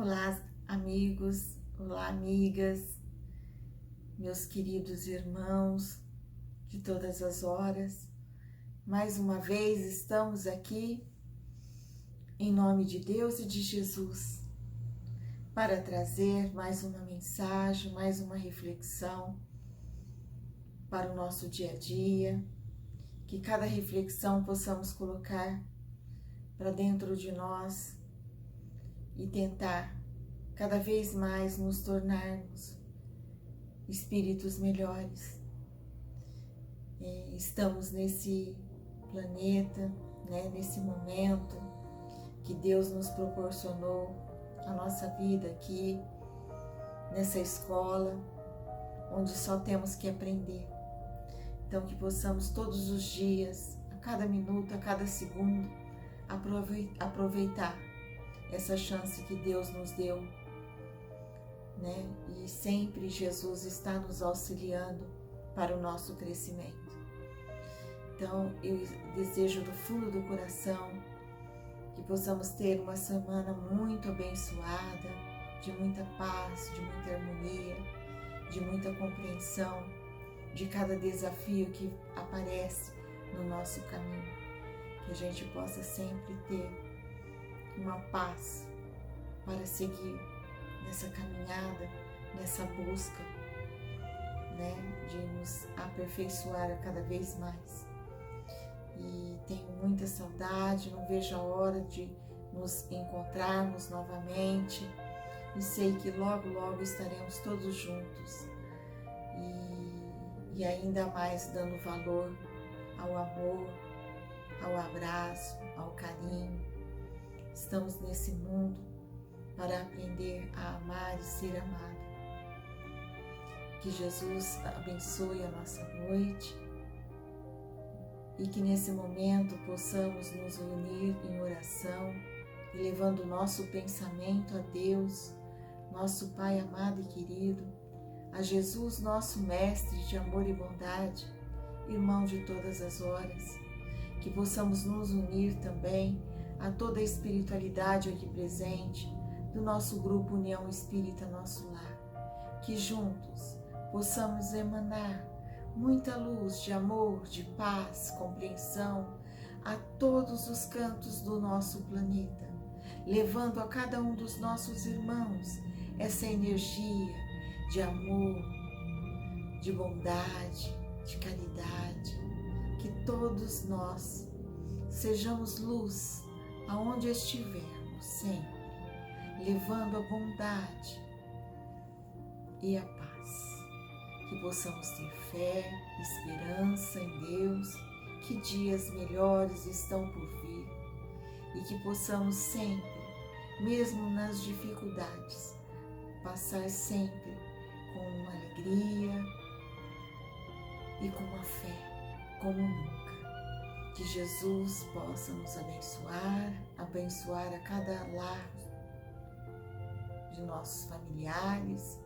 Olá, amigos, olá, amigas, meus queridos irmãos de todas as horas. Mais uma vez estamos aqui, em nome de Deus e de Jesus, para trazer mais uma mensagem, mais uma reflexão para o nosso dia a dia, que cada reflexão possamos colocar para dentro de nós e tentar cada vez mais nos tornarmos espíritos melhores. Estamos nesse planeta, nesse momento que Deus nos proporcionou a nossa vida aqui, nessa escola, onde só temos que aprender. Então, que possamos todos os dias, a cada minuto, a cada segundo, aproveitar essa chance que Deus nos deu, E sempre Jesus está nos auxiliando para o nosso crescimento. Então, eu desejo do fundo do coração que possamos ter uma semana muito abençoada, de muita paz, de muita harmonia, de muita compreensão de cada desafio que aparece no nosso caminho. Que a gente possa sempre ter uma paz para seguir nessa caminhada, nessa busca, de nos aperfeiçoar a cada vez mais. E tenho muita saudade, não vejo a hora de nos encontrarmos novamente e sei que logo, logo estaremos todos juntos e ainda mais dando valor ao amor, ao abraço, ao carinho. Estamos nesse mundo para aprender a amar e ser amado. Que Jesus abençoe a nossa noite e que nesse momento possamos nos unir em oração, elevando o nosso pensamento a Deus, nosso Pai amado e querido, a Jesus, nosso Mestre de amor e bondade, irmão de todas as horas, que possamos nos unir também a toda a espiritualidade aqui presente do nosso grupo União Espírita Nosso Lar, que juntos possamos emanar muita luz de amor, de paz, compreensão a todos os cantos do nosso planeta, levando a cada um dos nossos irmãos essa energia de amor, de bondade, de caridade, que todos nós sejamos luz aonde estivermos sempre, levando a bondade e a paz. Que possamos ter fé, esperança em Deus, que dias melhores estão por vir e que possamos sempre, mesmo nas dificuldades, passar sempre com alegria e com a fé como nunca. Que Jesus possa nos abençoar a cada lar de nossos familiares,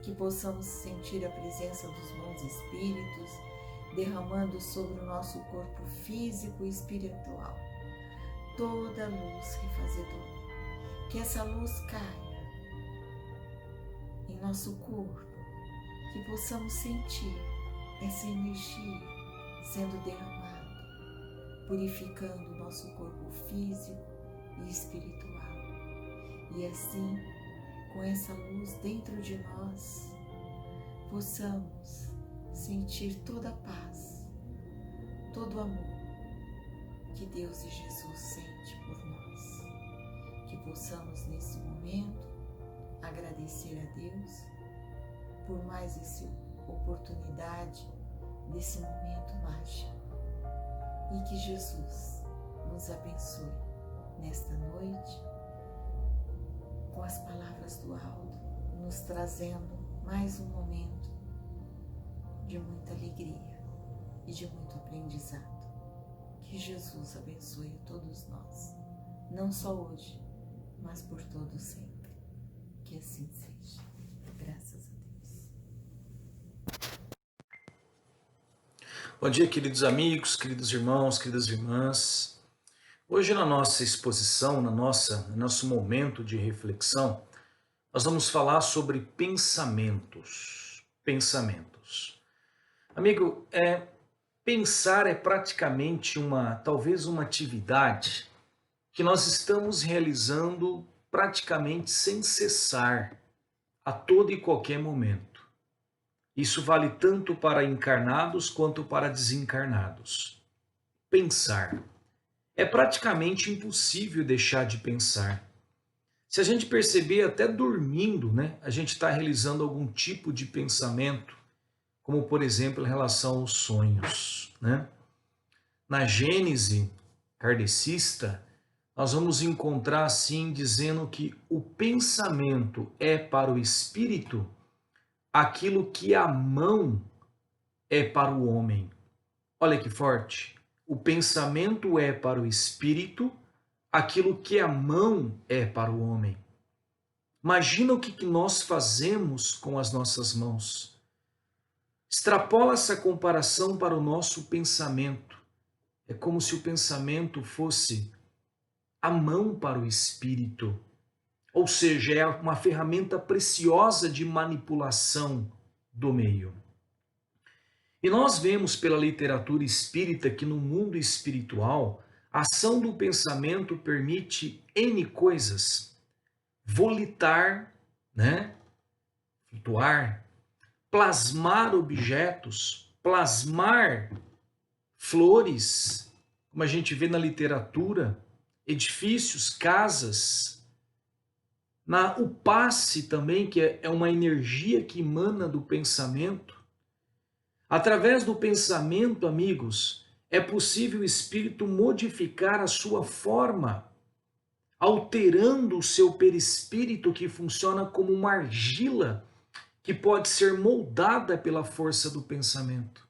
que possamos sentir a presença dos bons espíritos derramando sobre o nosso corpo físico e espiritual toda a luz refazedora. Que essa luz caia em nosso corpo, que possamos sentir essa energia sendo derramada, purificando o nosso corpo físico e espiritual. E assim, com essa luz dentro de nós, possamos sentir toda a paz, todo o amor que Deus e Jesus sente por nós. Que possamos nesse momento agradecer a Deus por mais essa oportunidade desse momento mágico e que Jesus nos abençoe nesta noite com as palavras do alto, nos trazendo mais um momento de muita alegria e de muito aprendizado. Que Jesus abençoe a todos nós, não só hoje, mas por todo sempre. Que assim seja. Graças a Deus. Bom dia, queridos amigos, queridos irmãos, queridas irmãs. Hoje, na nossa exposição, no nosso momento de reflexão, nós vamos falar sobre pensamentos. Pensamentos. Amigo, pensar é praticamente talvez uma atividade que nós estamos realizando praticamente sem cessar, a todo e qualquer momento. Isso vale tanto para encarnados quanto para desencarnados. Pensar. É praticamente impossível deixar de pensar. Se a gente perceber, até dormindo, né, a gente está realizando algum tipo de pensamento, como por exemplo em relação aos sonhos. Né? Na Gênese kardecista, nós vamos encontrar assim dizendo que o pensamento é para o espírito aquilo que a mão é para o homem. Olha que forte. O pensamento é para o espírito aquilo que a mão é para o homem. Imagina o que nós fazemos com as nossas mãos. Extrapola essa comparação para o nosso pensamento. É como se o pensamento fosse a mão para o espírito. Ou seja, é uma ferramenta preciosa de manipulação do meio. E nós vemos pela literatura espírita que no mundo espiritual, a ação do pensamento permite N coisas. Volitar, né? Flutuar, plasmar objetos, plasmar flores, como a gente vê na literatura, edifícios, casas. O passe também, que é uma energia que emana do pensamento. Através do pensamento, amigos, é possível o espírito modificar a sua forma, alterando o seu perispírito, que funciona como uma argila que pode ser moldada pela força do pensamento.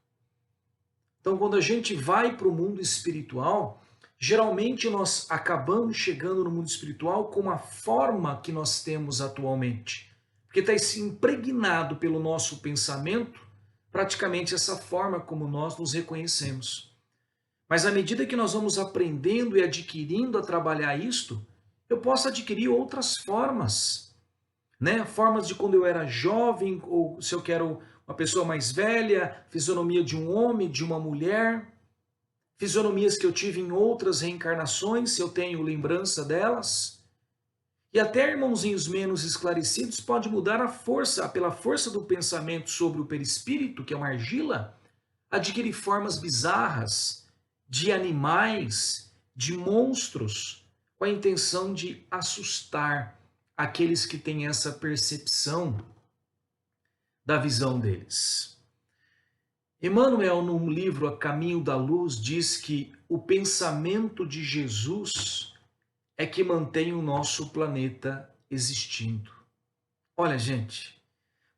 Então, quando a gente vai para o mundo espiritual, geralmente nós acabamos chegando no mundo espiritual com a forma que nós temos atualmente, porque está impregnado pelo nosso pensamento, praticamente essa forma como nós nos reconhecemos. Mas à medida que nós vamos aprendendo e adquirindo a trabalhar isto, eu posso adquirir outras formas, né? Formas de quando eu era jovem, ou se eu quero uma pessoa mais velha, fisionomia de um homem, de uma mulher, fisionomias que eu tive em outras reencarnações, se eu tenho lembrança delas. E até irmãozinhos menos esclarecidos pode mudar a força, pela força do pensamento sobre o perispírito, que é uma argila, adquirir formas bizarras de animais, de monstros, com a intenção de assustar aqueles que têm essa percepção da visão deles. Emmanuel, no livro A Caminho da Luz, diz que o pensamento de Jesus é que mantém o nosso planeta existindo. Olha, gente,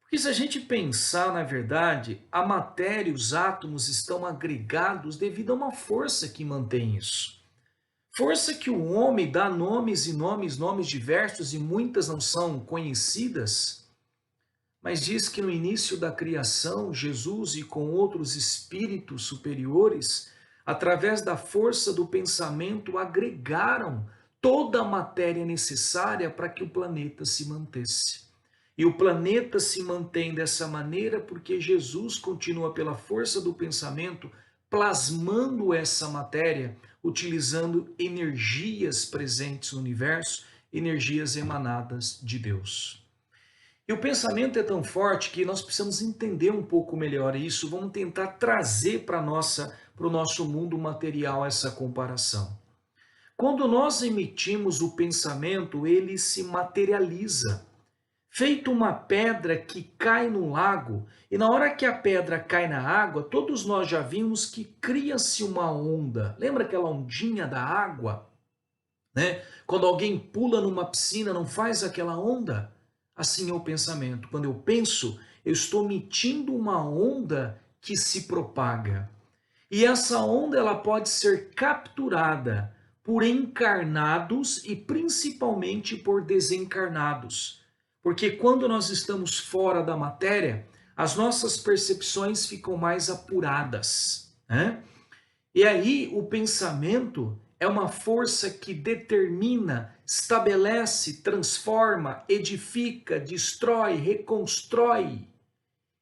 porque se a gente pensar, na verdade, a matéria e os átomos estão agregados devido a uma força que mantém isso. Força que o homem dá nomes e nomes diversos, e muitas não são conhecidas, mas diz que no início da criação, Jesus e com outros espíritos superiores, através da força do pensamento, agregaram toda a matéria necessária para que o planeta se mantesse. E o planeta se mantém dessa maneira porque Jesus continua, pela força do pensamento, plasmando essa matéria, utilizando energias presentes no universo, energias emanadas de Deus. E o pensamento é tão forte que nós precisamos entender um pouco melhor isso. Vamos tentar trazer para o nosso mundo material essa comparação. Quando nós emitimos o pensamento, ele se materializa. Feito uma pedra que cai no lago, e na hora que a pedra cai na água, todos nós já vimos que cria-se uma onda. Lembra aquela ondinha da água? Né? Quando alguém pula numa piscina, não faz aquela onda? Assim é o pensamento. Quando eu penso, eu estou emitindo uma onda que se propaga. E essa onda ela pode ser capturada por encarnados e principalmente por desencarnados. Porque quando nós estamos fora da matéria, as nossas percepções ficam mais apuradas, né? E aí o pensamento, é uma força que determina, estabelece, transforma, edifica, destrói, reconstrói.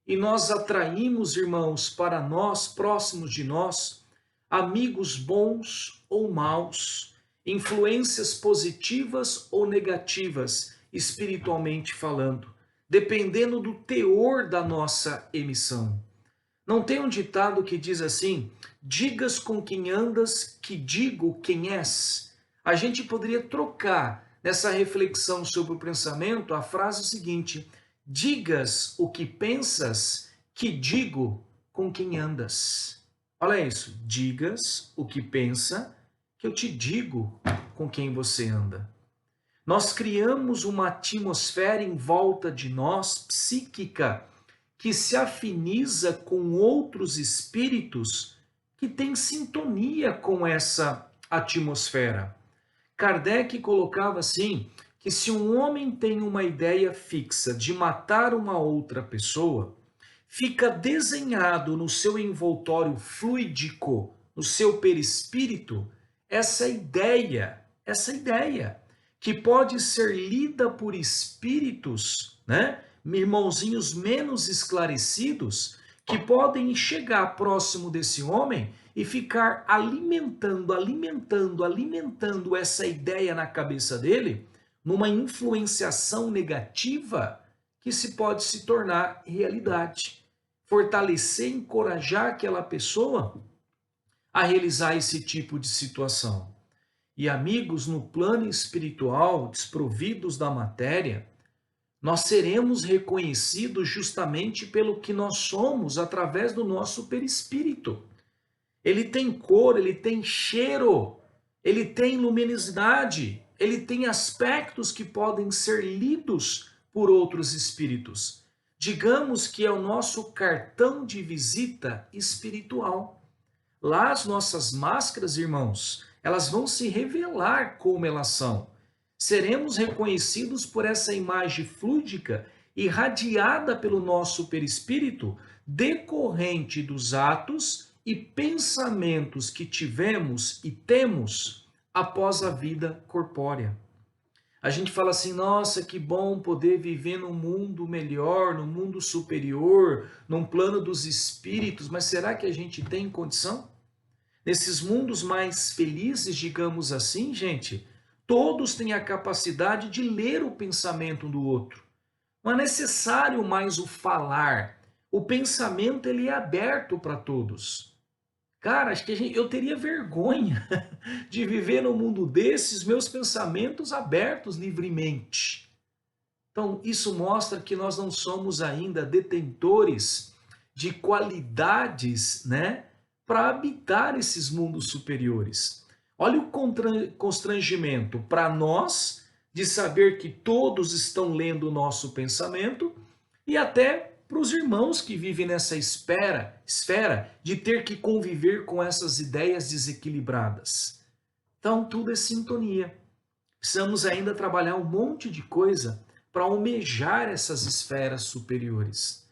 E nós atraímos, irmãos, para nós, próximos de nós, amigos bons ou maus, influências positivas ou negativas, espiritualmente falando, dependendo do teor da nossa emissão. Não tem um ditado que diz assim: digas com quem andas, que digo quem és? A gente poderia trocar nessa reflexão sobre o pensamento a frase seguinte: digas o que pensas, que digo com quem andas. Olha isso, digas o que pensa, que eu te digo com quem você anda. Nós criamos uma atmosfera em volta de nós, psíquica, que se afiniza com outros espíritos que têm sintonia com essa atmosfera. Kardec colocava assim, que se um homem tem uma ideia fixa de matar uma outra pessoa, fica desenhado no seu envoltório fluídico, no seu perispírito, essa ideia, que pode ser lida por espíritos, né? Irmãozinhos menos esclarecidos, que podem chegar próximo desse homem e ficar alimentando essa ideia na cabeça dele, numa influenciação negativa que se pode se tornar realidade. Fortalecer, encorajar aquela pessoa a realizar esse tipo de situação. E amigos, no plano espiritual, desprovidos da matéria, nós seremos reconhecidos justamente pelo que nós somos através do nosso perispírito. Ele tem cor, ele tem cheiro, ele tem luminosidade, ele tem aspectos que podem ser lidos por outros espíritos. Digamos que é o nosso cartão de visita espiritual. Lá as nossas máscaras, irmãos, elas vão se revelar como elas são. Seremos reconhecidos por essa imagem fluídica irradiada pelo nosso perispírito, decorrente dos atos e pensamentos que tivemos e temos após a vida corpórea. A gente fala assim, nossa, que bom poder viver num mundo melhor, num mundo superior, num plano dos espíritos, mas será que a gente tem condição? Nesses mundos mais felizes, digamos assim, gente, todos têm a capacidade de ler o pensamento do outro. Não é necessário mais o falar. O pensamento ele é aberto para todos. Cara, acho que eu teria vergonha de viver num mundo desses, meus pensamentos abertos livremente. Então, isso mostra que nós não somos ainda detentores de qualidades, né, para habitar esses mundos superiores. Olha o constrangimento para nós de saber que todos estão lendo o nosso pensamento e até para os irmãos que vivem nessa esfera de ter que conviver com essas ideias desequilibradas. Então, tudo é sintonia. Precisamos ainda trabalhar um monte de coisa para almejar essas esferas superiores.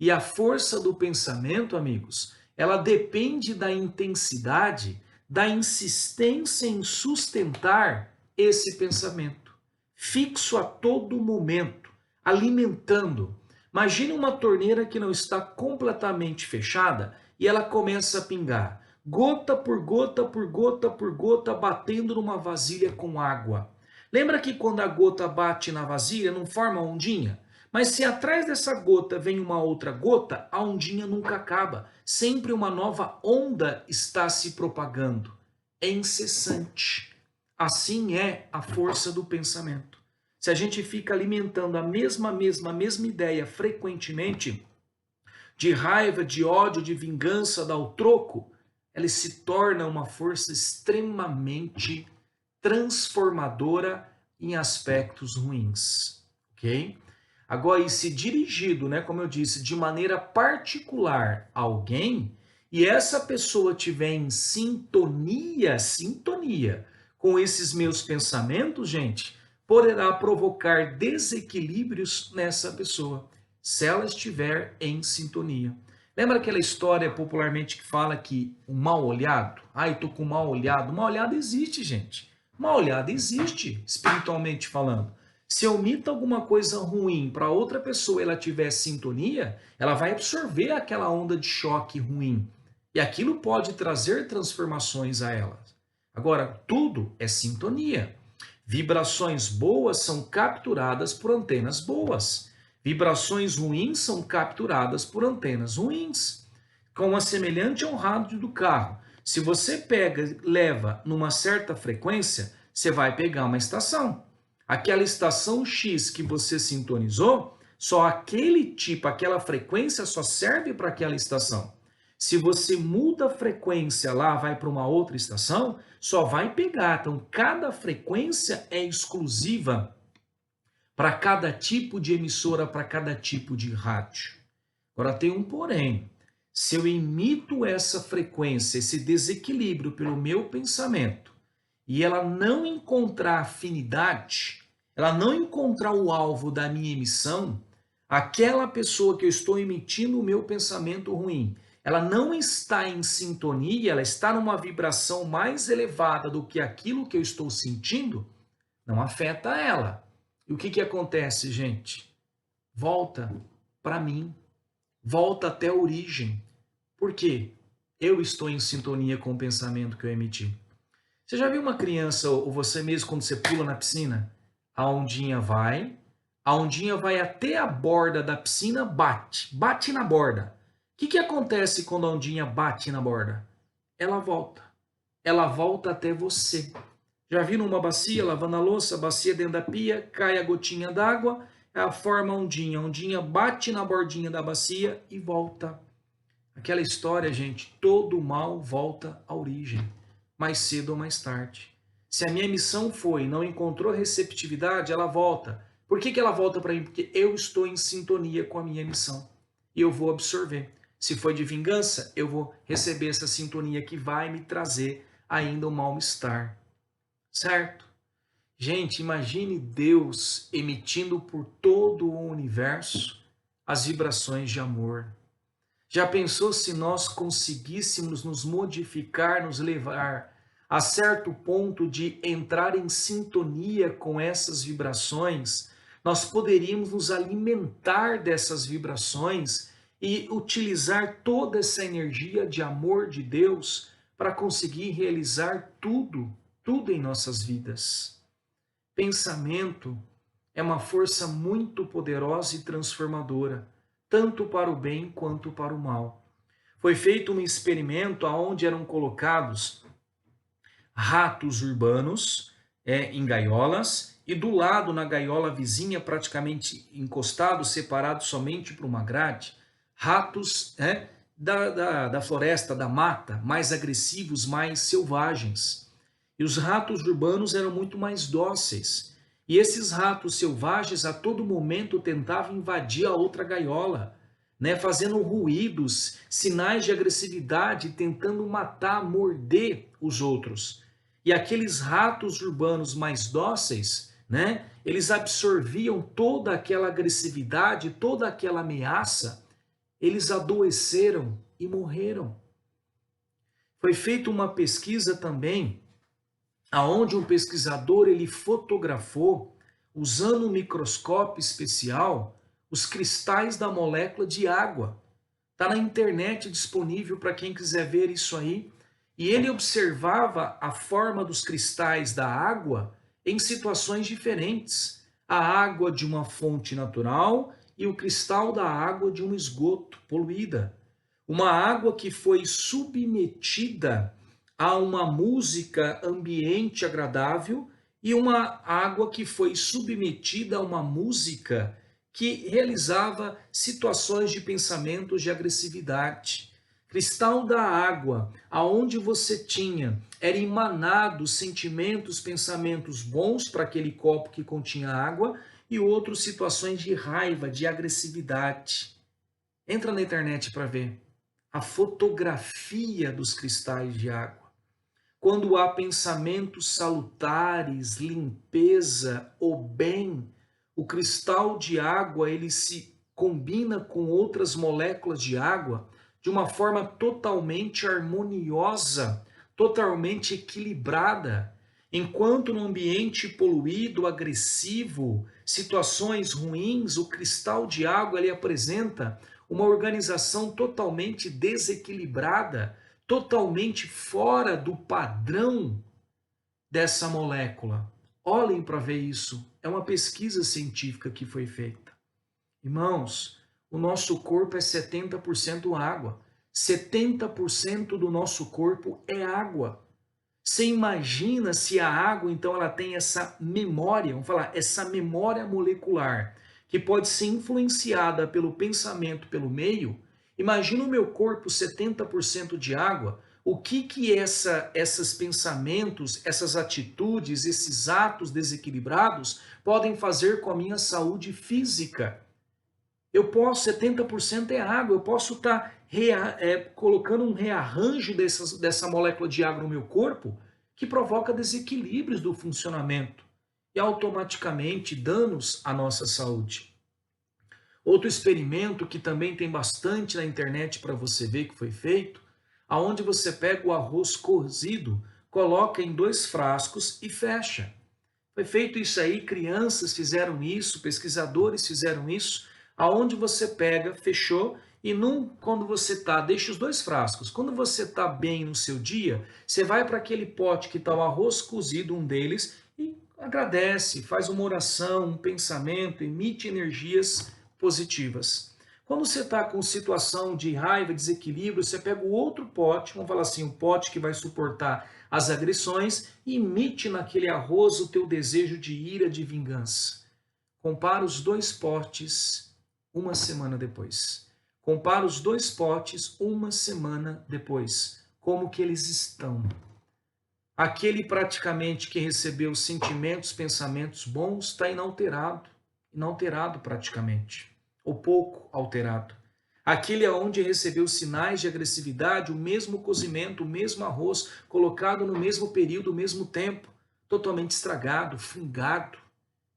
E a força do pensamento, amigos, ela depende da intensidade, da insistência em sustentar esse pensamento, fixo a todo momento, alimentando. Imagine uma torneira que não está completamente fechada e ela começa a pingar, gota por gota por gota por gota, batendo numa vasilha com água. Lembra que quando a gota bate na vasilha não forma ondinha? Mas se atrás dessa gota vem uma outra gota, a ondinha nunca acaba. Sempre uma nova onda está se propagando. É incessante. Assim é a força do pensamento. Se a gente fica alimentando a mesma ideia frequentemente, de raiva, de ódio, de vingança, dá o troco, ela se torna uma força extremamente transformadora em aspectos ruins. Ok? Agora, e se dirigido, né, como eu disse, de maneira particular a alguém, e essa pessoa tiver em sintonia com esses meus pensamentos, gente, poderá provocar desequilíbrios nessa pessoa, se ela estiver em sintonia. Lembra aquela história popularmente que fala que o mal olhado? Ah, eu tô com mal olhado. Mal olhado existe, gente. Mal olhado existe, espiritualmente falando. Se eu omito alguma coisa ruim para outra pessoa e ela tiver sintonia, ela vai absorver aquela onda de choque ruim. E aquilo pode trazer transformações a ela. Agora, tudo é sintonia. Vibrações boas são capturadas por antenas boas. Vibrações ruins são capturadas por antenas ruins. Com a semelhante ao rádio do carro. Se você pega, leva numa certa frequência, você vai pegar uma estação. Aquela estação X que você sintonizou, só aquele tipo, aquela frequência só serve para aquela estação. Se você muda a frequência lá, vai para uma outra estação, só vai pegar. Então, cada frequência é exclusiva para cada tipo de emissora, para cada tipo de rádio. Agora tem um porém. Se eu imito essa frequência, esse desequilíbrio pelo meu pensamento, e ela não encontrar afinidade, ela não encontrar o alvo da minha emissão, aquela pessoa que eu estou emitindo o meu pensamento ruim, ela não está em sintonia, ela está numa vibração mais elevada do que aquilo que eu estou sentindo, não afeta ela. E o que acontece, gente? Volta para mim, volta até a origem. Por quê? Eu estou em sintonia com o pensamento que eu emiti. Você já viu uma criança, ou você mesmo, quando você pula na piscina? A ondinha vai até a borda da piscina, bate na borda. O que acontece quando a ondinha bate na borda? Ela volta até você. Já viram uma bacia, lavando a louça, a bacia dentro da pia, cai a gotinha d'água, ela forma a ondinha bate na bordinha da bacia e volta. Aquela história, gente, todo mal volta à origem, mais cedo ou mais tarde. Se a minha emissão foi e não encontrou receptividade, ela volta. Por que ela volta para mim? Porque eu estou em sintonia com a minha emissão e eu vou absorver. Se foi de vingança, eu vou receber essa sintonia que vai me trazer ainda um mal-estar. Certo? Gente, imagine Deus emitindo por todo o universo as vibrações de amor. Já pensou se nós conseguíssemos nos modificar, nos levar a certo ponto de entrar em sintonia com essas vibrações? Nós poderíamos nos alimentar dessas vibrações e utilizar toda essa energia de amor de Deus para conseguir realizar tudo em nossas vidas. Pensamento é uma força muito poderosa e transformadora, tanto para o bem quanto para o mal. Foi feito um experimento onde eram colocados ratos urbanos em gaiolas e do lado, na gaiola vizinha, praticamente encostados, separados somente por uma grade, ratos da floresta, da mata, mais agressivos, mais selvagens. E os ratos urbanos eram muito mais dóceis. E esses ratos selvagens a todo momento tentavam invadir a outra gaiola, fazendo ruídos, sinais de agressividade, tentando matar, morder os outros. E aqueles ratos urbanos mais dóceis, eles absorviam toda aquela agressividade, toda aquela ameaça, eles adoeceram e morreram. Foi feita uma pesquisa também aonde um pesquisador ele fotografou, usando um microscópio especial, os cristais da molécula de água. Está na internet disponível para quem quiser ver isso aí. E ele observava a forma dos cristais da água em situações diferentes. A água de uma fonte natural e o cristal da água de um esgoto poluída. Uma água que foi submetida a uma música ambiente agradável e uma água que foi submetida a uma música que realizava situações de pensamentos de agressividade. Cristal da água, aonde você tinha, era emanado sentimentos, pensamentos bons para aquele copo que continha água e outras situações de raiva, de agressividade. Entra na internet para ver a fotografia dos cristais de água. Quando há pensamentos salutares, limpeza ou bem, o cristal de água ele se combina com outras moléculas de água, de uma forma totalmente harmoniosa, totalmente equilibrada. Enquanto no ambiente poluído, agressivo, situações ruins, o cristal de água ele apresenta uma organização totalmente desequilibrada, totalmente fora do padrão dessa molécula. Olhem para ver isso. É uma pesquisa científica que foi feita. Irmãos, o nosso corpo é 70% água. 70% do nosso corpo é água. Você imagina se a água, então, ela tem essa memória, vamos falar, essa memória molecular, que pode ser influenciada pelo pensamento, pelo meio. Imagina o meu corpo 70% de água, o que esses pensamentos, essas atitudes, esses atos desequilibrados podem fazer com a minha saúde física. Eu posso, 70% é água, eu posso estar colocando um rearranjo dessa molécula de água no meu corpo que provoca desequilíbrios do funcionamento e automaticamente danos à nossa saúde. Outro experimento que também tem bastante na internet para você ver que foi feito, aonde você pega o arroz cozido, coloca em 2 frascos e fecha. Foi feito isso aí, crianças fizeram isso, pesquisadores fizeram isso, aonde você pega, fechou, e quando você deixa os 2 frascos, quando você está bem no seu dia, você vai para aquele pote que está o arroz cozido, um deles, e agradece, faz uma oração, um pensamento, emite energias positivas. Quando você está com situação de raiva, desequilíbrio, você pega o outro pote, vamos falar assim, o pote que vai suportar as agressões, e emite naquele arroz o teu desejo de ira, de vingança. Compara os 2 potes uma semana depois. Compara os 2 potes uma semana depois. Como que eles estão? Aquele praticamente que recebeu sentimentos, pensamentos bons, está inalterado praticamente, ou pouco alterado. Aquele aonde recebeu sinais de agressividade, o mesmo cozimento, o mesmo arroz, colocado no mesmo período, o mesmo tempo, totalmente estragado, fungado.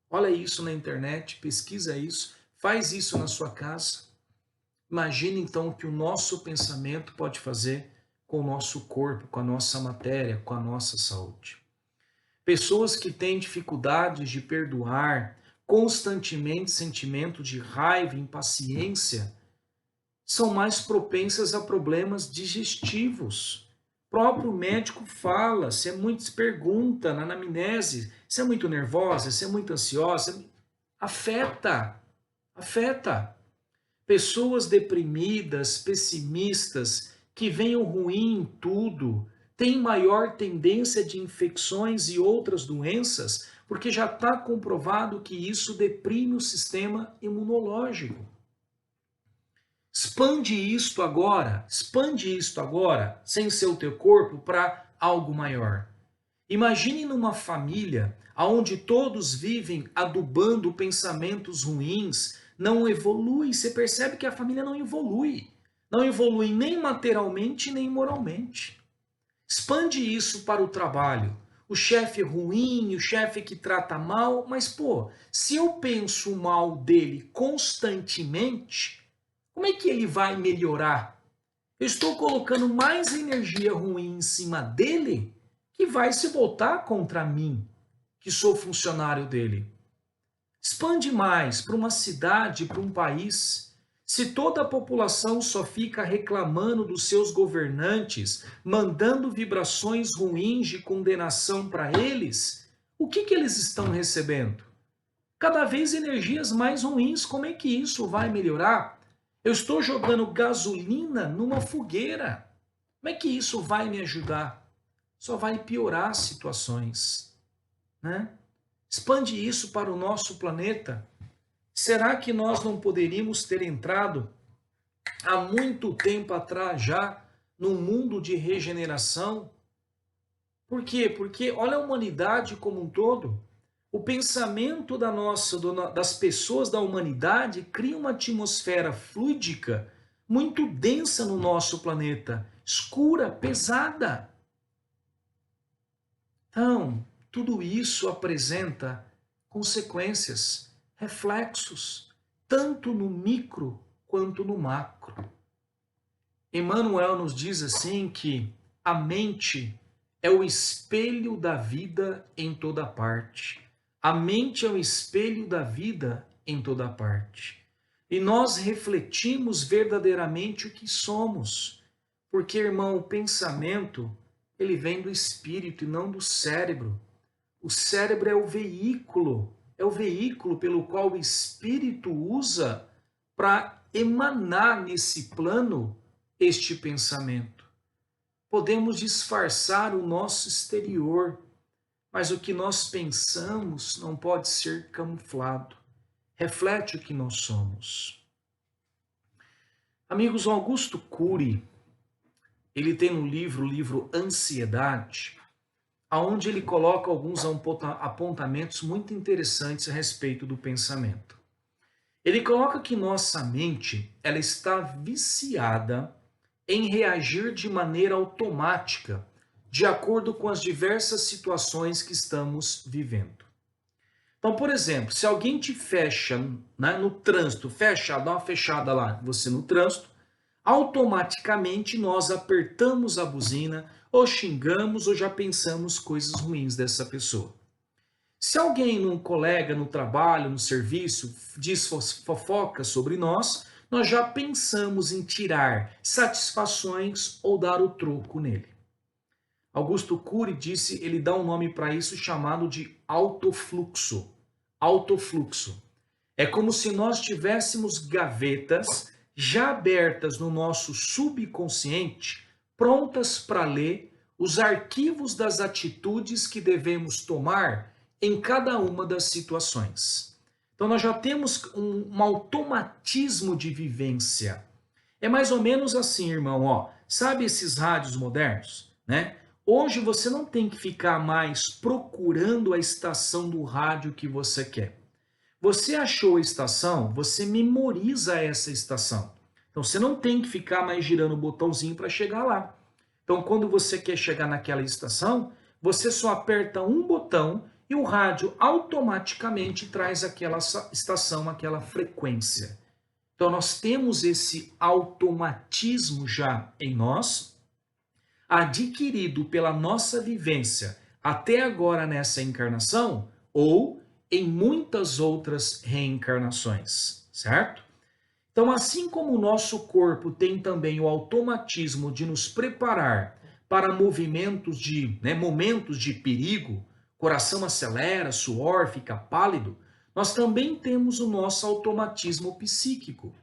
Olha isso na internet, pesquisa isso, faz isso na sua casa. Imagine então o que o nosso pensamento pode fazer com o nosso corpo, com a nossa matéria, com a nossa saúde. Pessoas que têm dificuldades de perdoar, constantemente sentimento de raiva, impaciência, são mais propensas a problemas digestivos. O próprio médico fala, se pergunta na anamnese, se é muito nervosa, se é muito ansiosa, afeta. Pessoas deprimidas, pessimistas, que veem o ruim em tudo, têm maior tendência de infecções e outras doenças, porque já está comprovado que isso deprime o sistema imunológico. Expande isto agora, sem ser o teu corpo, para algo maior. Imagine numa família onde todos vivem adubando pensamentos ruins, não evolui. Você percebe que a família não evolui. Não evolui nem materialmente, nem moralmente. Expande isso para o trabalho. O chefe ruim, o chefe que trata mal, mas se eu penso mal dele constantemente, como é que ele vai melhorar? Eu estou colocando mais energia ruim em cima dele, que vai se voltar contra mim, que sou funcionário dele. Expande mais para uma cidade, para um país. Se toda a população só fica reclamando dos seus governantes, mandando vibrações ruins de condenação para eles, o que eles estão recebendo? Cada vez energias mais ruins. Como é que isso vai melhorar? Eu estou jogando gasolina numa fogueira. Como é que isso vai me ajudar? Só vai piorar as situações, né? Expande isso para o nosso planeta. Será que nós não poderíamos ter entrado há muito tempo atrás já num mundo de regeneração? Por quê? Porque olha a humanidade como um todo. O pensamento das pessoas da humanidade cria uma atmosfera fluídica muito densa no nosso planeta, escura, pesada. Então, tudo isso apresenta consequências, reflexos, tanto no micro quanto no macro. Emmanuel nos diz assim que a mente é o espelho da vida em toda parte. A mente é o espelho da vida em toda parte. E nós refletimos verdadeiramente o que somos. Porque, irmão, o pensamento, ele vem do espírito e não do cérebro. O cérebro é o veículo pelo qual o espírito usa para emanar nesse plano este pensamento. Podemos disfarçar o nosso exterior, mas o que nós pensamos não pode ser camuflado. Reflete o que nós somos. Amigos, Augusto Cury, ele tem no livro, o livro Ansiedade, aonde ele coloca alguns apontamentos muito interessantes a respeito do pensamento. Ele coloca que nossa mente, ela está viciada em reagir de maneira automática, de acordo com as diversas situações que estamos vivendo. Então, por exemplo, se alguém te fecha, né, no trânsito, dá uma fechada lá, você no trânsito, automaticamente nós apertamos a buzina, ou xingamos, ou já pensamos coisas ruins dessa pessoa. Se alguém, um colega no trabalho, no serviço, diz fofoca sobre nós já pensamos em tirar satisfações ou dar o troco nele. Augusto Cury disse, ele dá um nome para isso chamado de autofluxo. Autofluxo. É como se nós tivéssemos gavetas já abertas no nosso subconsciente, prontas para ler os arquivos das atitudes que devemos tomar em cada uma das situações. Então nós já temos um automatismo de vivência. É mais ou menos assim, irmão, ó. Sabe esses rádios modernos, né? Hoje você não tem que ficar mais procurando a estação do rádio que você quer. Você achou a estação, você memoriza essa estação. Então você não tem que ficar mais girando o botãozinho para chegar lá. Então quando você quer chegar naquela estação, você só aperta um botão e o rádio automaticamente traz aquela estação, aquela frequência. Então nós temos esse automatismo já em nós, adquirido pela nossa vivência até agora nessa encarnação ou em muitas outras reencarnações, certo? Então, assim como o nosso corpo tem também o automatismo de nos preparar para momentos de perigo, coração acelera, suor, fica pálido, nós também temos o nosso automatismo psíquico.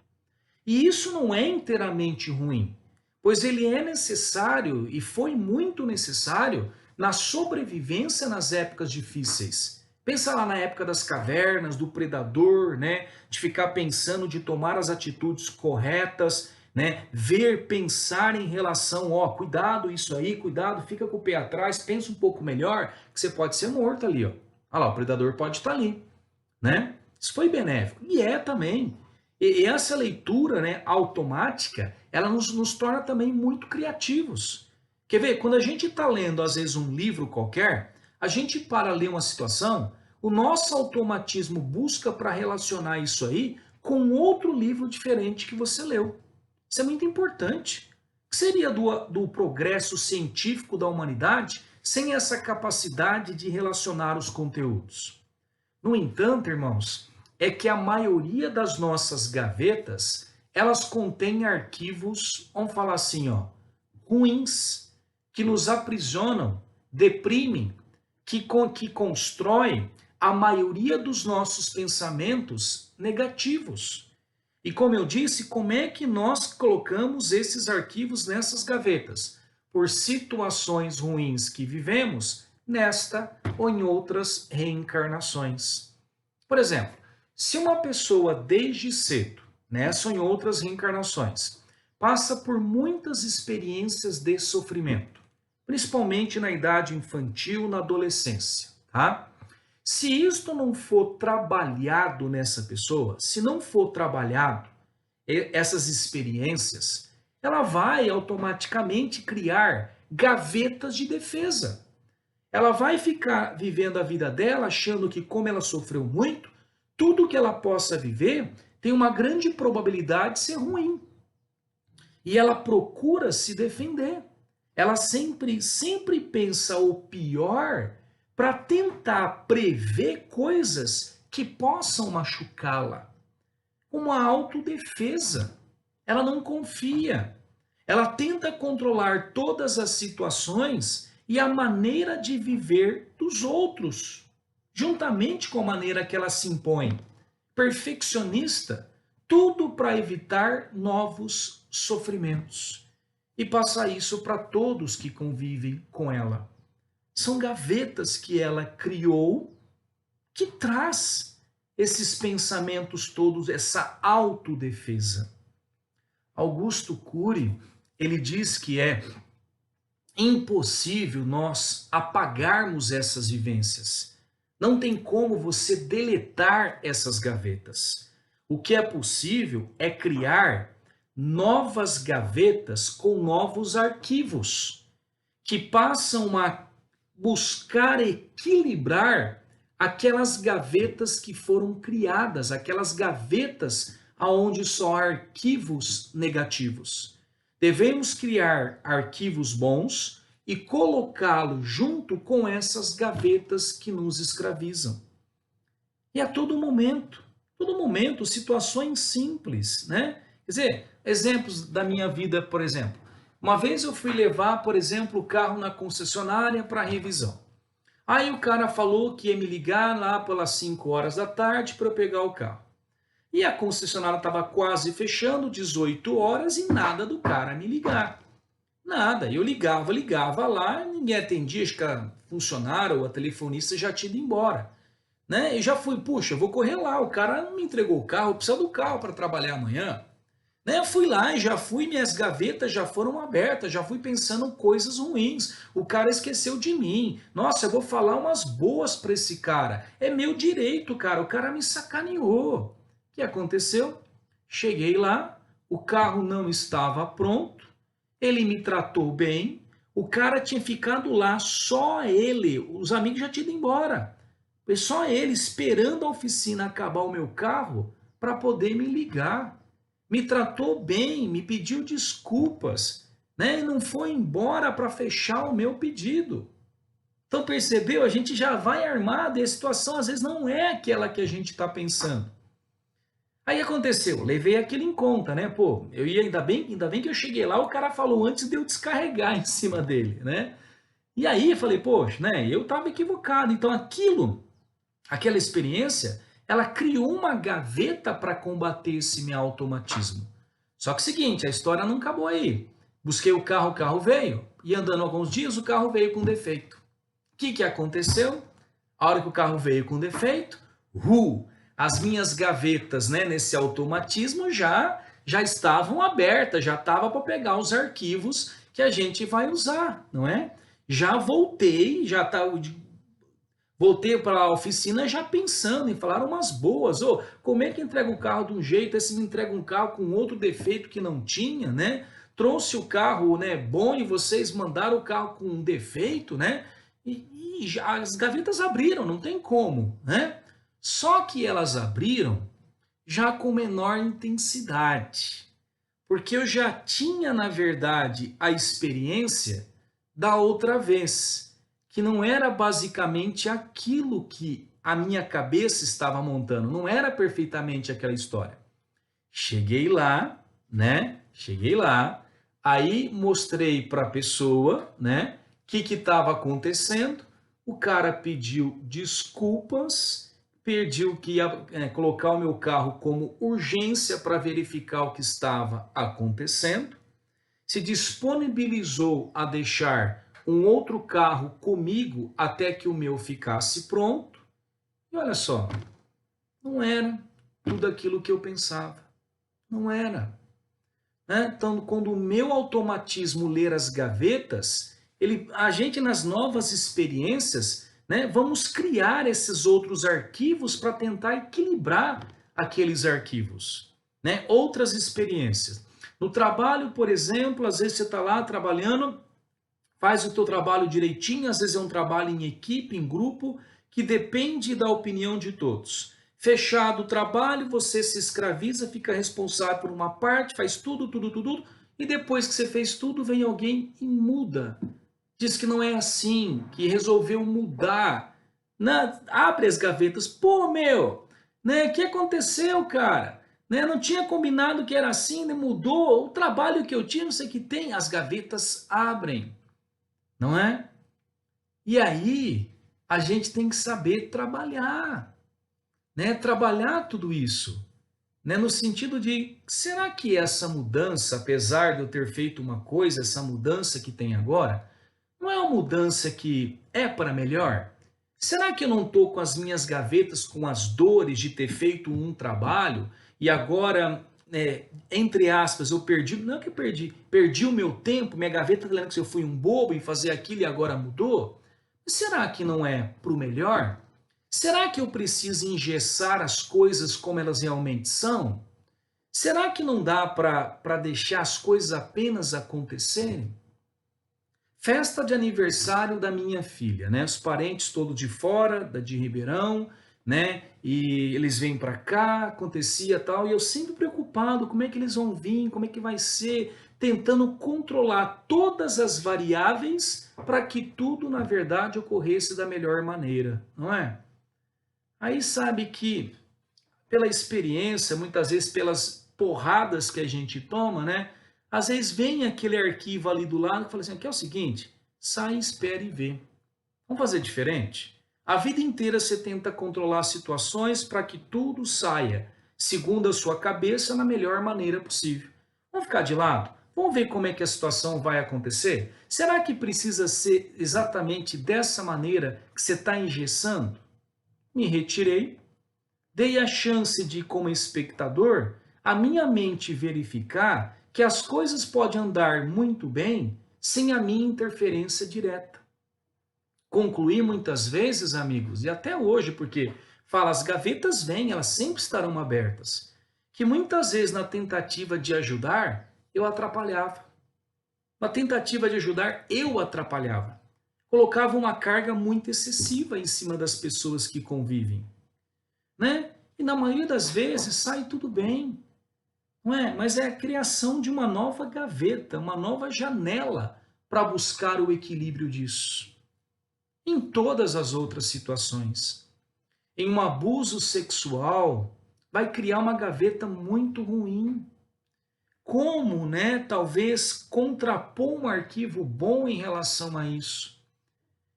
E isso não é inteiramente ruim, pois ele é necessário e foi muito necessário na sobrevivência nas épocas difíceis. Pensa lá na época das cavernas, do predador, né? De ficar pensando, de tomar as atitudes corretas, né? Ver, pensar em relação, ó, cuidado isso aí, cuidado, fica com o pé atrás, pensa um pouco melhor, que você pode ser morto ali, ó. Olha lá, o predador pode estar ali, né? Isso foi benéfico. E é também. E essa leitura, né, automática, ela nos torna também muito criativos. Quer ver? Quando a gente está lendo, às vezes, um livro qualquer, a gente para ler uma situação, o nosso automatismo busca para relacionar isso aí com outro livro diferente que você leu. Isso é muito importante. O que seria do progresso científico da humanidade sem essa capacidade de relacionar os conteúdos? No entanto, irmãos, é que a maioria das nossas gavetas, elas contêm arquivos, vamos falar assim, ó, ruins, que nos aprisionam, deprimem, que constroem a maioria dos nossos pensamentos negativos. E como eu disse, como é que nós colocamos esses arquivos nessas gavetas? Por situações ruins que vivemos nesta ou em outras reencarnações. Por exemplo, se uma pessoa desde cedo, nessa ou em outras reencarnações, passa por muitas experiências de sofrimento, principalmente na idade infantil, na adolescência, tá? Se isto não for trabalhado nessa pessoa, se não for trabalhado essas experiências, ela vai automaticamente criar gavetas de defesa. Ela vai ficar vivendo a vida dela achando que, como ela sofreu muito, tudo que ela possa viver tem uma grande probabilidade de ser ruim. e ela procura se defender. Ela sempre pensa o pior para tentar prever coisas que possam machucá-la. Uma autodefesa. Ela não confia. Ela tenta controlar todas as situações e a maneira de viver dos outros, juntamente com a maneira que ela se impõe. Perfeccionista, tudo para evitar novos sofrimentos. E passa isso para todos que convivem com ela. São gavetas que ela criou que traz esses pensamentos todos, essa autodefesa. Augusto Cury, ele diz que é impossível nós apagarmos essas vivências. Não tem como você deletar essas gavetas. O que é possível é criar novas gavetas com novos arquivos, que passam a buscar equilibrar aquelas gavetas que foram criadas, aquelas gavetas aonde só há arquivos negativos. Devemos criar arquivos bons e colocá-los junto com essas gavetas que nos escravizam. E a todo momento, situações simples, né? Quer dizer, exemplos da minha vida, por exemplo. Uma vez eu fui levar, por exemplo, o carro na concessionária para revisão. Aí o cara falou que ia me ligar lá pelas 5 horas da tarde para eu pegar o carro. E a concessionária estava quase fechando, 18 horas, e nada do cara me ligar. Nada. Eu ligava lá, ninguém atendia, acho que a funcionária ou a telefonista já tinha ido embora. Né? E já fui, puxa, eu vou correr lá, o cara não me entregou o carro, eu preciso do carro para trabalhar amanhã. Né? Eu fui lá e minhas gavetas já foram abertas, já fui pensando coisas ruins. O cara esqueceu de mim. Nossa, eu vou falar umas boas para esse cara. É meu direito, cara. O cara me sacaneou. O que aconteceu? Cheguei lá, o carro não estava pronto, ele me tratou bem, o cara tinha ficado lá, só ele, os amigos já tinham ido embora. Foi só ele esperando a oficina acabar o meu carro para poder me ligar. Me tratou bem, me pediu desculpas, né? E não foi embora para fechar o meu pedido. Então percebeu? A gente já vai armado e a situação às vezes não é aquela que a gente está pensando. Aí aconteceu, levei aquilo em conta, né? Pô, eu ia ainda bem que eu cheguei lá, o cara falou antes de eu descarregar em cima dele, né? E aí eu falei, poxa, né? Eu estava equivocado. Então aquela experiência, ela criou uma gaveta para combater esse meu automatismo. Só que é o seguinte, a história não acabou aí. Busquei o carro veio, e andando alguns dias, o carro veio com defeito. O que aconteceu? A hora que o carro veio com defeito, as minhas gavetas, né, nesse automatismo já estavam abertas, já estava para pegar os arquivos que a gente vai usar, não é? Já voltei, voltei para a oficina já pensando em falar umas boas. Como é que entrega o carro de um jeito, esse me entrega um carro com outro defeito que não tinha, né? Trouxe o carro, né, bom e vocês mandaram o carro com um defeito, né? E já, as gavetas abriram, não tem como, né? Só que elas abriram já com menor intensidade, porque eu já tinha, na verdade, a experiência da outra vez, que não era basicamente aquilo que a minha cabeça estava montando, não era perfeitamente aquela história. Cheguei lá, né? Aí mostrei para a pessoa, né? O que estava acontecendo. O cara pediu desculpas, pediu que ia colocar o meu carro como urgência para verificar o que estava acontecendo, se disponibilizou a deixar um outro carro comigo até que o meu ficasse pronto, e olha só, não era tudo aquilo que eu pensava, não era. Né? Então, quando o meu automatismo ler as gavetas, a gente nas novas experiências, né, vamos criar esses outros arquivos para tentar equilibrar aqueles arquivos, né? Outras experiências. No trabalho, por exemplo, às vezes você está lá trabalhando, faz o teu trabalho direitinho, às vezes é um trabalho em equipe, em grupo, que depende da opinião de todos. Fechado o trabalho, você se escraviza, fica responsável por uma parte, faz tudo, E depois que você fez tudo, vem alguém e muda. Diz que não é assim, que resolveu mudar. Abre as gavetas. Pô, meu, né? O que aconteceu, cara? Né, não tinha combinado que era assim, né, mudou. O trabalho que eu tinha, não sei o que tem. As gavetas abrem, não é? E aí, a gente tem que saber trabalhar, né? Trabalhar tudo isso, né? No sentido de, será que essa mudança, apesar de eu ter feito uma coisa, essa mudança que tem agora, não é uma mudança que é para melhor? Será que eu não estou com as minhas gavetas com as dores de ter feito um trabalho e agora, entre aspas, eu perdi, não é que eu perdi o meu tempo, minha gaveta está lendo que eu fui um bobo em fazer aquilo e agora mudou? Será que não é para o melhor? Será que eu preciso engessar as coisas como elas realmente são? Será que não dá para deixar as coisas apenas acontecerem? Festa de aniversário da minha filha, né? Os parentes todos de fora, de Ribeirão, né? E eles vêm para cá, acontecia tal, e eu sempre preocupado, como é que eles vão vir, como é que vai ser, tentando controlar todas as variáveis para que tudo, na verdade, ocorresse da melhor maneira, não é? Aí sabe que, pela experiência, muitas vezes pelas porradas que a gente toma, né? Às vezes vem aquele arquivo ali do lado e fala assim, aqui é o seguinte, sai, espere e vê. Vamos fazer diferente? A vida inteira você tenta controlar situações para que tudo saia, segundo a sua cabeça, na melhor maneira possível. Vamos ficar de lado? Vamos ver como é que a situação vai acontecer? Será que precisa ser exatamente dessa maneira que você está engessando? Me retirei, dei a chance de, como espectador, a minha mente verificar que as coisas podem andar muito bem sem a minha interferência direta. Concluí muitas vezes, amigos, e até hoje, porque fala, as gavetas vêm, elas sempre estarão abertas, que muitas vezes na tentativa de ajudar, eu atrapalhava. Na tentativa de ajudar, eu atrapalhava. Colocava uma carga muito excessiva em cima das pessoas que convivem, né? E na maioria das vezes sai tudo bem, não é? Mas é a criação de uma nova gaveta, uma nova janela para buscar o equilíbrio disso. Em todas as outras situações. Em um abuso sexual, vai criar uma gaveta muito ruim. Como, né, talvez contrapor um arquivo bom em relação a isso?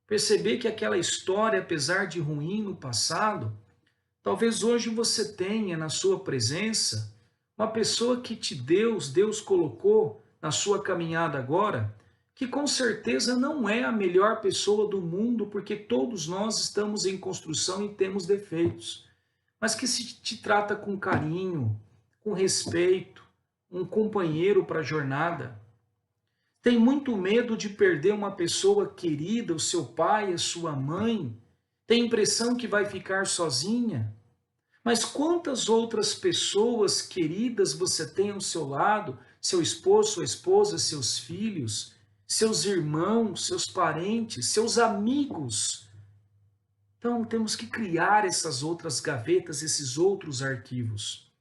Perceber que aquela história, apesar de ruim no passado, talvez hoje você tenha na sua presença uma pessoa que Deus colocou na sua caminhada agora, que com certeza não é a melhor pessoa do mundo, porque todos nós estamos em construção e temos defeitos, mas que se te trata com carinho, com respeito, um companheiro para a jornada. Tem muito medo de perder uma pessoa querida, o seu pai, a sua mãe. Tem impressão que vai ficar sozinha. Mas quantas outras pessoas queridas você tem ao seu lado? Seu esposo, sua esposa, seus filhos, seus irmãos, seus parentes, seus amigos. Então temos que criar essas outras gavetas, esses outros arquivos.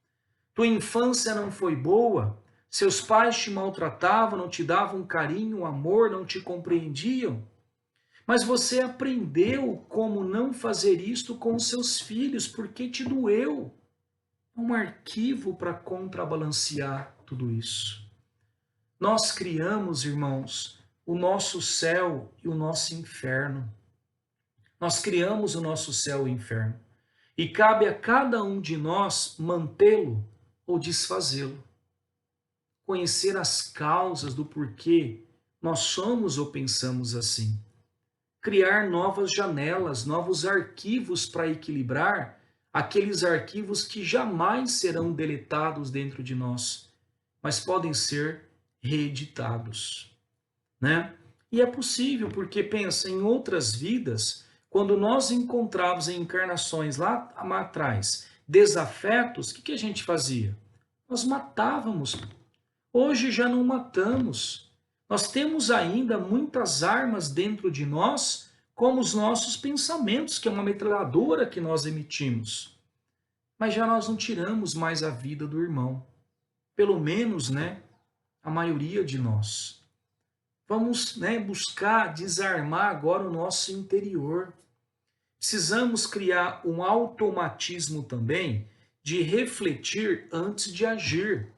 Tua infância não foi boa? Seus pais te maltratavam, não te davam carinho, amor, não te compreendiam? Mas você aprendeu como não fazer isto com seus filhos, porque te doeu. É um arquivo para contrabalancear tudo isso. Nós criamos, irmãos, o nosso céu e o nosso inferno. Nós criamos o nosso céu e o inferno. E cabe a cada um de nós mantê-lo ou desfazê-lo. Conhecer as causas do porquê nós somos ou pensamos assim. Criar novas janelas, novos arquivos para equilibrar aqueles arquivos que jamais serão deletados dentro de nós, mas podem ser reeditados, né? E é possível, porque pensa em outras vidas, quando nós encontrávamos em encarnações lá atrás desafetos, o que a gente fazia? Nós matávamos. Hoje já não matamos. Nós temos ainda muitas armas dentro de nós, como os nossos pensamentos, que é uma metralhadora que nós emitimos. Mas já nós não tiramos mais a vida do irmão. Pelo menos, né, a maioria de nós. Vamos, buscar desarmar agora o nosso interior. Precisamos criar um automatismo também de refletir antes de agir.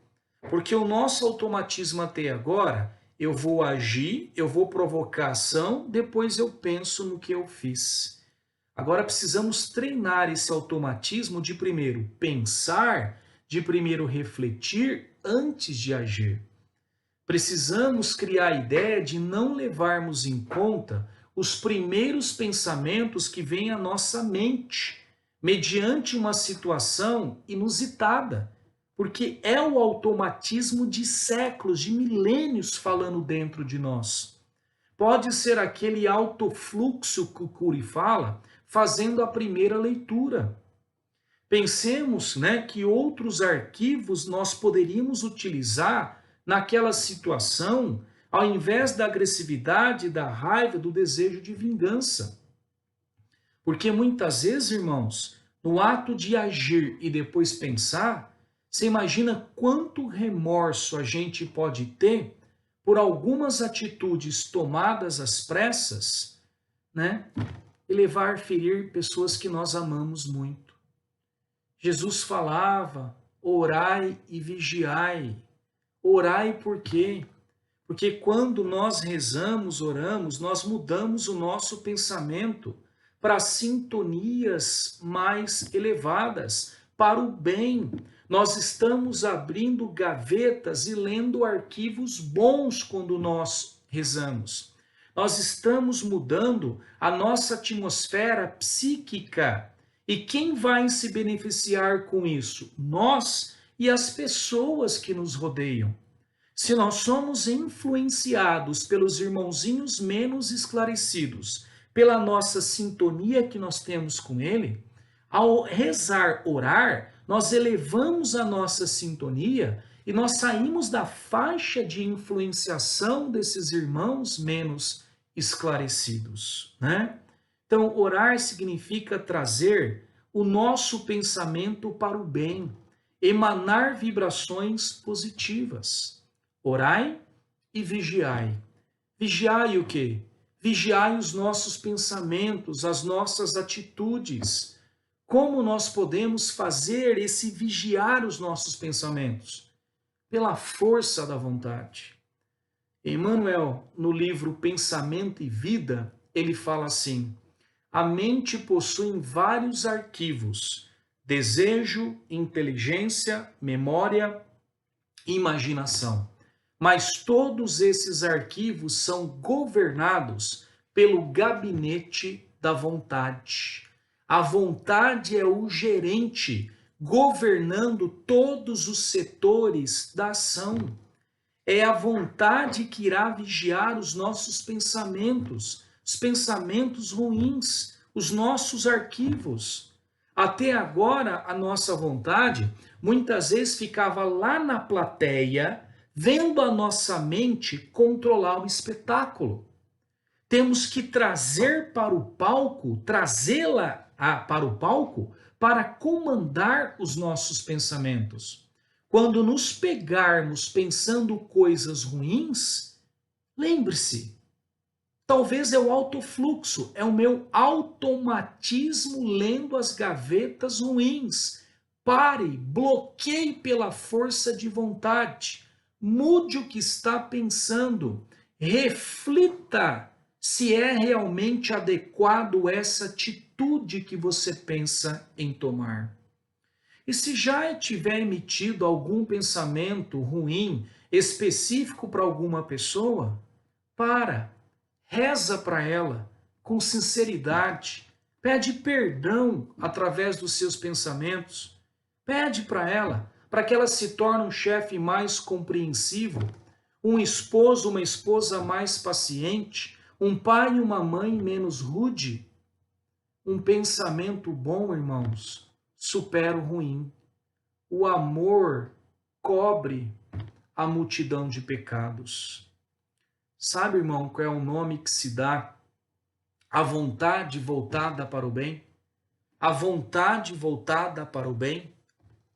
Porque o nosso automatismo até agora, eu vou agir, eu vou provocar ação, depois eu penso no que eu fiz. Agora precisamos treinar esse automatismo de primeiro pensar, de primeiro refletir antes de agir. Precisamos criar a ideia de não levarmos em conta os primeiros pensamentos que vêm à nossa mente, mediante uma situação inusitada, porque é o automatismo de séculos, de milênios falando dentro de nós. Pode ser aquele autofluxo que o Cury fala, fazendo a primeira leitura. Pensemos, que outros arquivos nós poderíamos utilizar naquela situação, ao invés da agressividade, da raiva, do desejo de vingança. Porque muitas vezes, irmãos, no ato de agir e depois pensar, você imagina quanto remorso a gente pode ter por algumas atitudes tomadas às pressas, e levar a ferir pessoas que nós amamos muito. Jesus falava, orai e vigiai. Orai por quê? Porque quando nós rezamos, oramos, nós mudamos o nosso pensamento para sintonias mais elevadas, para o bem. Nós estamos abrindo gavetas e lendo arquivos bons quando nós rezamos. Nós estamos mudando a nossa atmosfera psíquica. E quem vai se beneficiar com isso? Nós e as pessoas que nos rodeiam. Se nós somos influenciados pelos irmãozinhos menos esclarecidos, pela nossa sintonia que nós temos com ele, ao rezar, orar, nós elevamos a nossa sintonia e nós saímos da faixa de influenciação desses irmãos menos esclarecidos, Então, orar significa trazer o nosso pensamento para o bem, emanar vibrações positivas. Orai e vigiai. Vigiai o quê? Vigiai os nossos pensamentos, as nossas atitudes. Como nós podemos fazer esse vigiar os nossos pensamentos? Pela força da vontade. Emmanuel, no livro Pensamento e Vida, ele fala assim: a mente possui vários arquivos: desejo, inteligência, memória, imaginação. Mas todos esses arquivos são governados pelo gabinete da vontade. A vontade é o gerente, governando todos os setores da ação. É a vontade que irá vigiar os nossos pensamentos, os pensamentos ruins, os nossos arquivos. Até agora, a nossa vontade muitas vezes ficava lá na plateia, vendo a nossa mente controlar o espetáculo. Temos que trazer para o palco, trazê-la para o palco, para comandar os nossos pensamentos. Quando nos pegarmos pensando coisas ruins, lembre-se, talvez é o autofluxo, é o meu automatismo lendo as gavetas ruins. Pare, bloqueie pela força de vontade. Mude o que está pensando. Reflita se é realmente adequado essa atitude que você pensa em tomar. E se já tiver emitido algum pensamento ruim específico para alguma pessoa, reza para ela com sinceridade, pede perdão através dos seus pensamentos, pede para ela, para que ela se torne um chefe mais compreensivo, um esposo, uma esposa mais paciente, um pai e uma mãe menos rude. Um pensamento bom, irmãos, supera o ruim. O amor cobre a multidão de pecados. Sabe, irmão, qual é o nome que se dá à vontade voltada para o bem? A vontade voltada para o bem.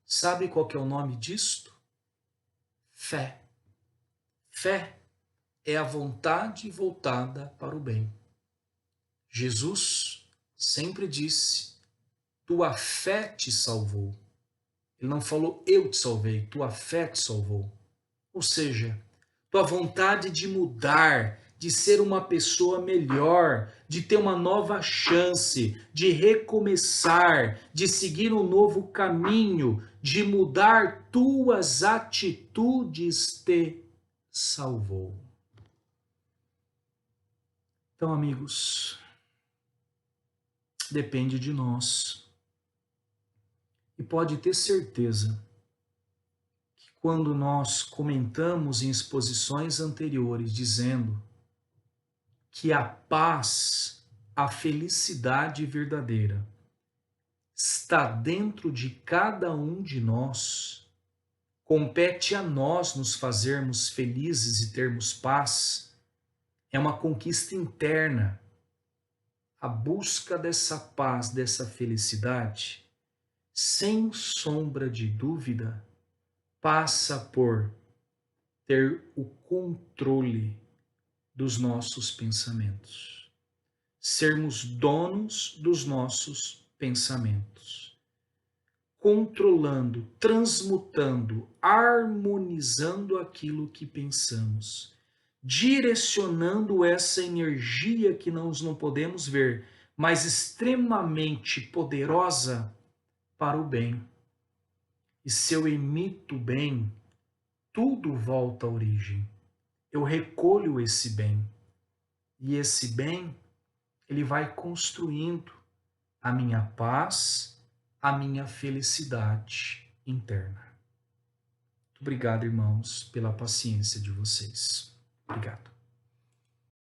Sabe qual que é o nome disto? Fé. Fé é a vontade voltada para o bem. Jesus sempre disse: tua fé te salvou. Ele não falou eu te salvei, tua fé te salvou. Ou seja, tua vontade de mudar, de ser uma pessoa melhor, de ter uma nova chance, de recomeçar, de seguir um novo caminho, de mudar tuas atitudes te salvou. Então, amigos, depende de nós. E pode ter certeza que quando nós comentamos em exposições anteriores dizendo que a paz, a felicidade verdadeira está dentro de cada um de nós, compete a nós nos fazermos felizes e termos paz, é uma conquista interna. A busca dessa paz, dessa felicidade, sem sombra de dúvida, passa por ter o controle dos nossos pensamentos. Sermos donos dos nossos pensamentos. Controlando, transmutando, harmonizando aquilo que pensamos. Direcionando essa energia que nós não podemos ver, mas extremamente poderosa, para o bem. E se eu emito bem, tudo volta à origem. Eu recolho esse bem. E esse bem, ele vai construindo a minha paz, a minha felicidade interna. Muito obrigado, irmãos, pela paciência de vocês. Obrigado.